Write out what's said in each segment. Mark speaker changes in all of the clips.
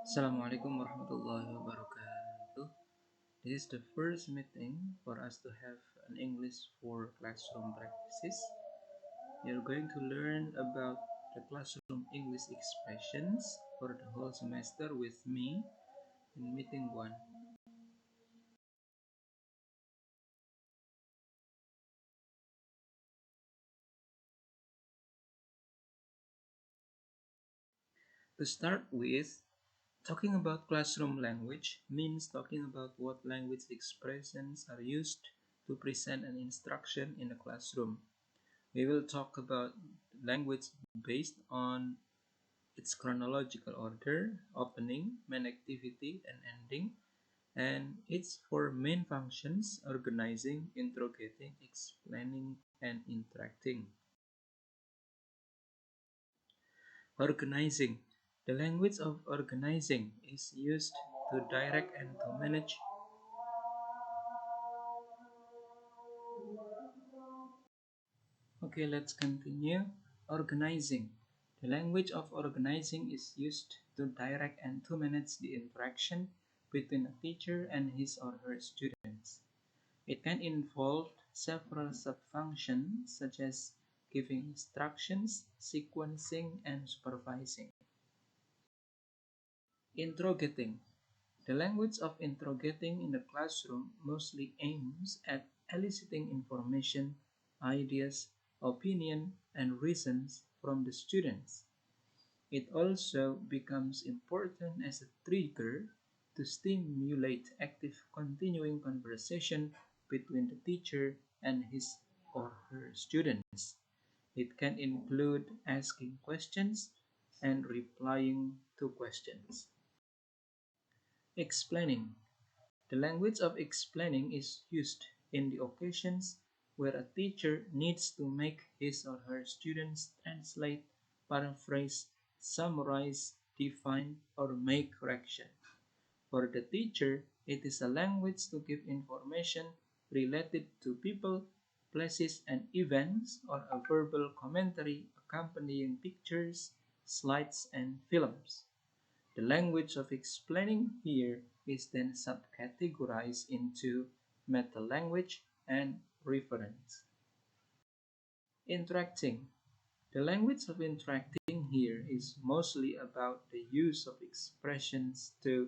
Speaker 1: Assalamualaikum warahmatullahi wabarakatuh. This is the first meeting for us to have an English for classroom practices. You're going to learn about the classroom English expressions for the whole semester with me in meeting 1. To start with, talking about classroom language means talking about what language expressions are used to present an instruction in a classroom. We will talk about language based on its chronological order, opening, main activity, and ending, and its four main functions: organizing, interrogating, explaining, and interacting. Organizing. The language of organizing is used to direct and to manage. Okay, let's continue. Organizing. The language of organizing is used to direct and to manage the interaction between a teacher and his or her students. It can involve several subfunctions such as giving instructions, sequencing, and supervising. Interrogating. The language of interrogating in the classroom mostly aims at eliciting information, ideas, opinion, and reasons from the students. It also becomes important as a trigger to stimulate active continuing conversation between the teacher and his or her students. It can include asking questions and replying to questions. Explaining. The language of explaining is used in the occasions where a teacher needs to make his or her students translate, paraphrase, summarize, define, or make correction. For the teacher, it is a language to give information related to people, places, and events, or a verbal commentary accompanying pictures, slides, and films. The language of explaining here is then subcategorized into meta-language and reference. Interacting. The language of interacting here is mostly about the use of expressions to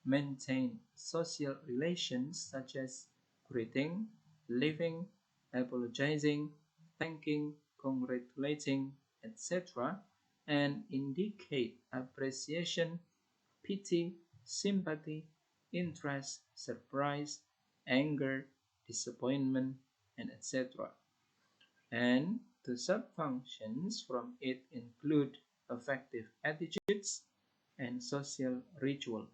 Speaker 1: maintain social relations such as greeting, leaving, apologizing, thanking, congratulating, etc., and indicate appreciation, pity, sympathy, interest, surprise, anger, disappointment, and etc. And the subfunctions from it include affective attitudes and social ritual.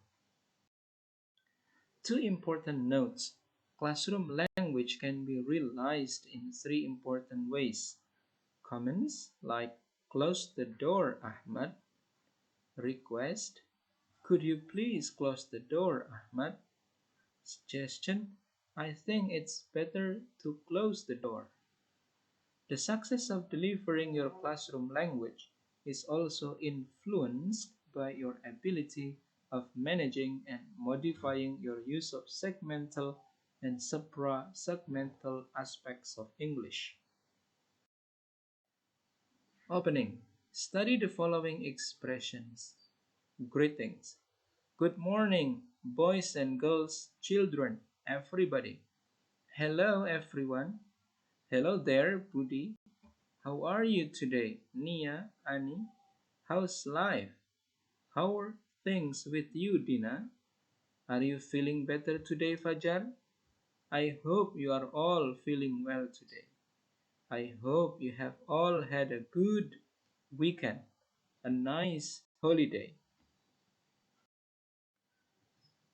Speaker 1: Two important notes. Classroom language can be realized in three important ways. Comments like "Close the door, Ahmad." Request, "Could you please close the door, Ahmad?" Suggestion, "I think it's better to close the door." The success of delivering your classroom language is also influenced by your ability of managing and modifying your use of segmental and supra-segmental aspects of English. Opening. Study the following expressions. Greetings. Good morning, boys and girls, children, everybody. Hello, everyone. Hello there, Budi. How are you today, Nia, Ani? How's life? How are things with you, Dina? Are you feeling better today, Fajar? I hope you are all feeling well today. I hope you have all had a good weekend, a nice holiday.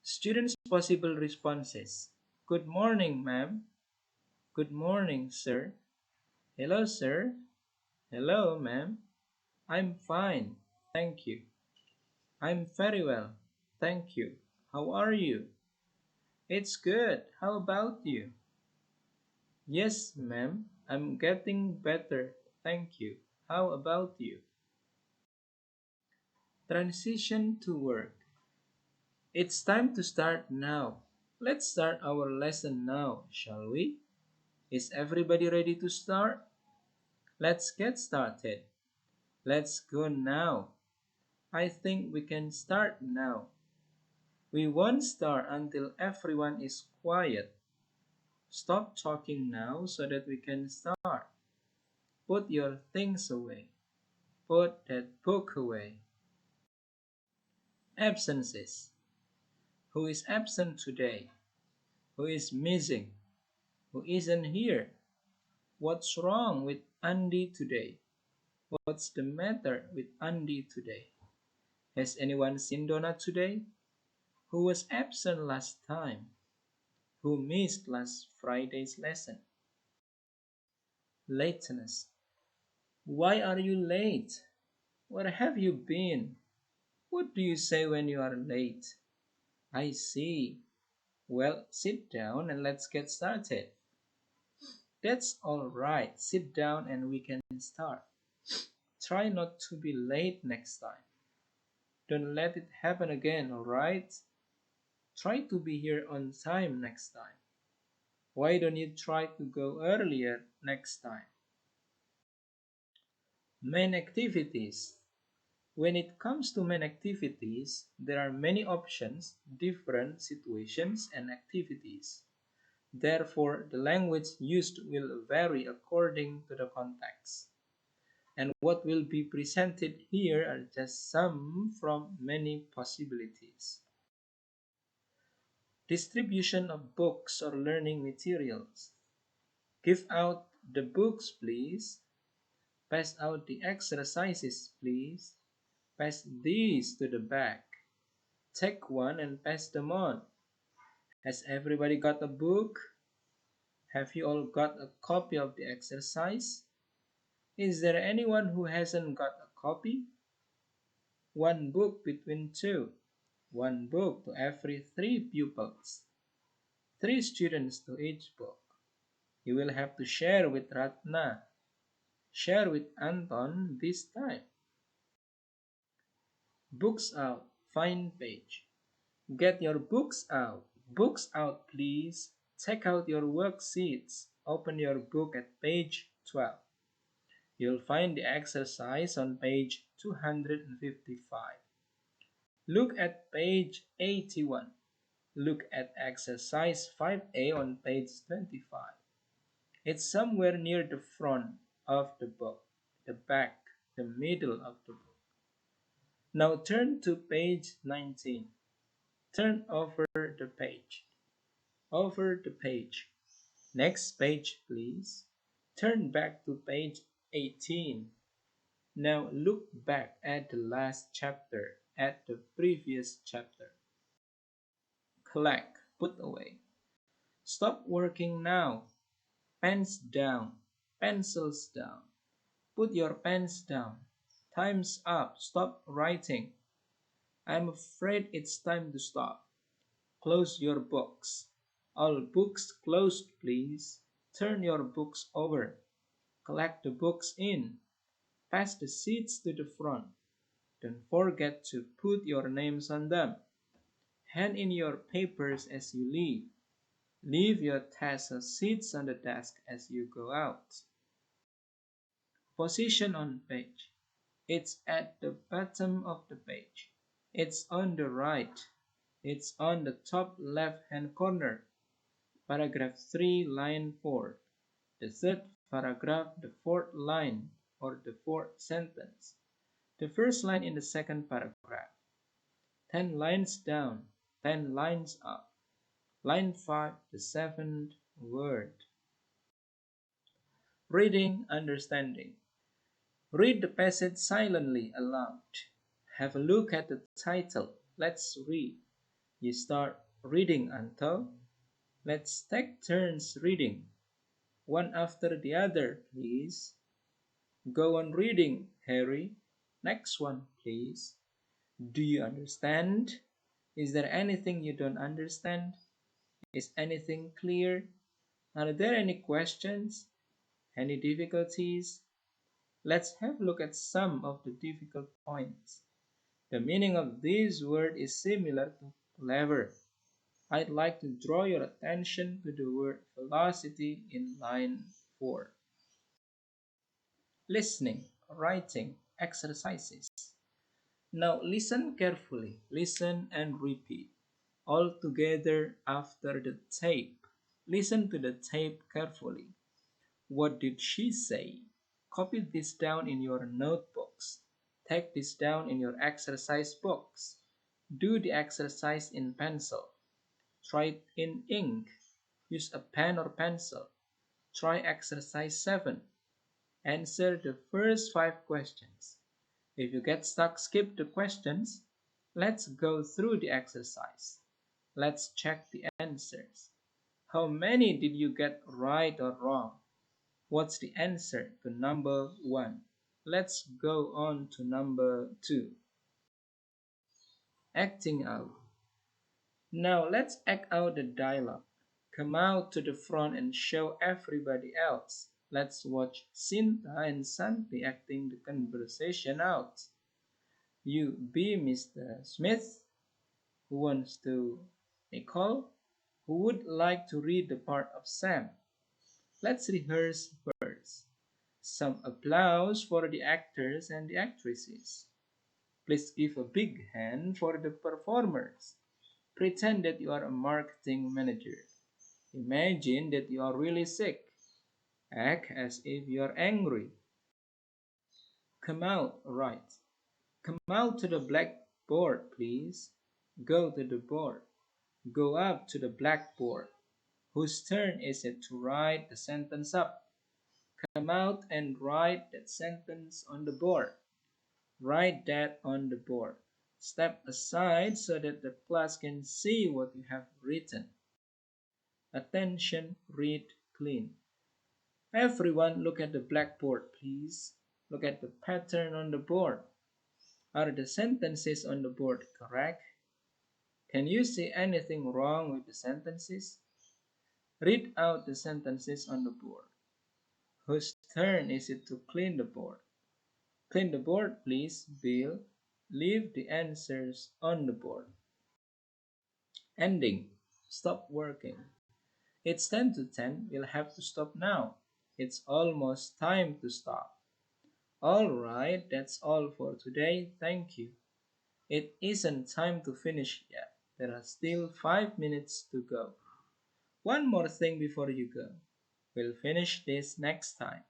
Speaker 1: Students' possible responses. Good morning, ma'am. Good morning, sir. Hello, sir. Hello, ma'am. I'm fine, thank you. I'm very well, thank you. How are you? It's good. How about you? Yes, ma'am. I'm getting better, thank you. How about you? Transition to work. It's time to start now. Let's start our lesson now, shall we? Is everybody ready to start? Let's get started. Let's go now. I think we can start now. We won't start until everyone is quiet. Stop talking now so that we can start. Put your things away. Put that book away. Absences. Who is absent today? Who is missing? Who isn't here? What's wrong with Andy today? What's the matter with Andy today? Has anyone seen Donna today? Who was absent last time? Who missed last Friday's lesson? Lateness. Why are you late? Where have you been? What do you say when you are late? I see. Well, sit down and let's get started. That's all right. Sit down and we can start. Try not to be late next time. Don't let it happen again, all right? Try to be here on time next time. Why don't you try to go earlier next time? Main activities. When it comes to main activities, there are many options, different situations, and activities. Therefore, the language used will vary according to the context. And what will be presented here are just some from many possibilities. Distribution of books or learning materials. Give out the books, please. Pass out the exercises, please. Pass these to the back. Take one and pass them on. Has everybody got a book? Have you all got a copy of the exercise? Is there anyone who hasn't got a copy? One book between two. One book to every three pupils. Three students to each book. You will have to share with Ratna. Share with Anton this time. Books out. Find page. Get your books out. Books out, please. Take out your worksheets. Open your book at page 12. You'll find the exercise on page 255. Look at page 81. Look at exercise 5A on page 25. It's somewhere near the front of the book, the back, the middle of the book. Now turn to page 19. Turn over the page. Over the page. Next page, please. Turn back to page 18. Now look back at the last chapter, at the previous chapter. Collect, put away. Stop working now. Pens down, pencils down. Put your pens down. Time's up. Stop writing. I'm afraid it's time to stop. Close your books. All books closed, please. Turn your books over. Collect the books in. Pass the seats to the front. Don't forget to put your names on them. Hand in your papers as you leave. Leave your test seats on the desk as you go out. Position on page. It's at the bottom of the page. It's on the right. It's on the top left-hand corner. Paragraph 3, line 4. The third paragraph, the fourth line, or the fourth sentence. The first line in the second paragraph. 10 lines down, 10 lines up. Line 5, the seventh word. Reading, understanding. Read the passage silently aloud. Have a look at the title. Let's read. You start reading, Anto. Let's take turns reading. One after the other, please. Go on reading, Harry. Next one, please. Do you understand? Is there anything you don't understand? Is anything clear? Are there any questions? Any difficulties? Let's have a look at some of the difficult points. The meaning of this word is similar to Clever. I'd like to draw your attention to the word velocity in line 4. Listening, writing, exercises. Now listen carefully. Listen and repeat. All together after the tape. Listen to the tape carefully. What did she say? Copy this down in your notebooks. Take this down in your exercise box. Do the exercise in pencil. Try it in ink. Use a pen or pencil. Try exercise 7. Answer the first 5 questions. If you get stuck, skip the questions. Let's go through the exercise. Let's check the answers. How many did you get right or wrong? What's the answer to number 1? Let's go on to number 2. Acting out. Now let's act out the dialogue. Come out to the front and show everybody else. Let's watch Sinta and Santi acting the conversation out. You be Mr. Smith, who wants to Nicole, who would like to read the part of Sam. Let's rehearse first. Some applause for the actors and the actresses. Please give a big hand for the performers. Pretend that you are a marketing manager. Imagine that you are really sick. Act as if you are angry. Come out, right. Come out to the blackboard, please. Go to the board. Go up to the blackboard. Whose turn is it to write the sentence up? Come out and write that sentence on the board. Write that on the board. Step aside so that the class can see what you have written. Attention, read clean. Everyone look at the blackboard, please. Look at the pattern on the board. Are the sentences on the board correct? Can you see anything wrong with the sentences? Read out the sentences on the board. Whose turn is it to clean the board? Clean the board, please, Bill. Leave the answers on the board. Ending. Stop working. It's 10 to 10. We'll have to stop now. It's almost time to stop. Alright, that's all for today. Thank you. It isn't time to finish yet. There are still 5 minutes to go. One more thing before you go. We'll finish this next time.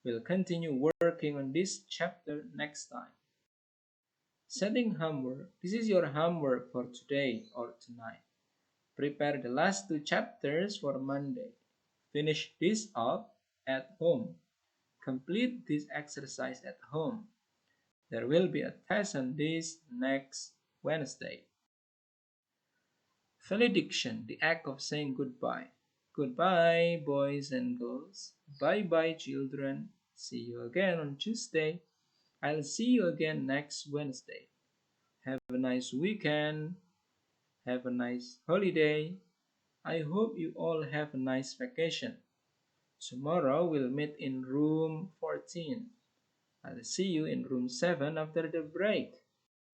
Speaker 1: We'll continue working on this chapter next time. Setting homework. This is your homework for today or tonight. Prepare the last 2 chapters for Monday. Finish this up at home. Complete this exercise at home. There will be a test on this next Wednesday. Valediction, the act of saying goodbye. Goodbye, boys and girls. Bye-bye, children. See you again on Tuesday. I'll see you again next Wednesday. Have a nice weekend. Have a nice holiday. I hope you all have a nice vacation. Tomorrow we'll meet in room 14. I'll see you in room 7 after the break.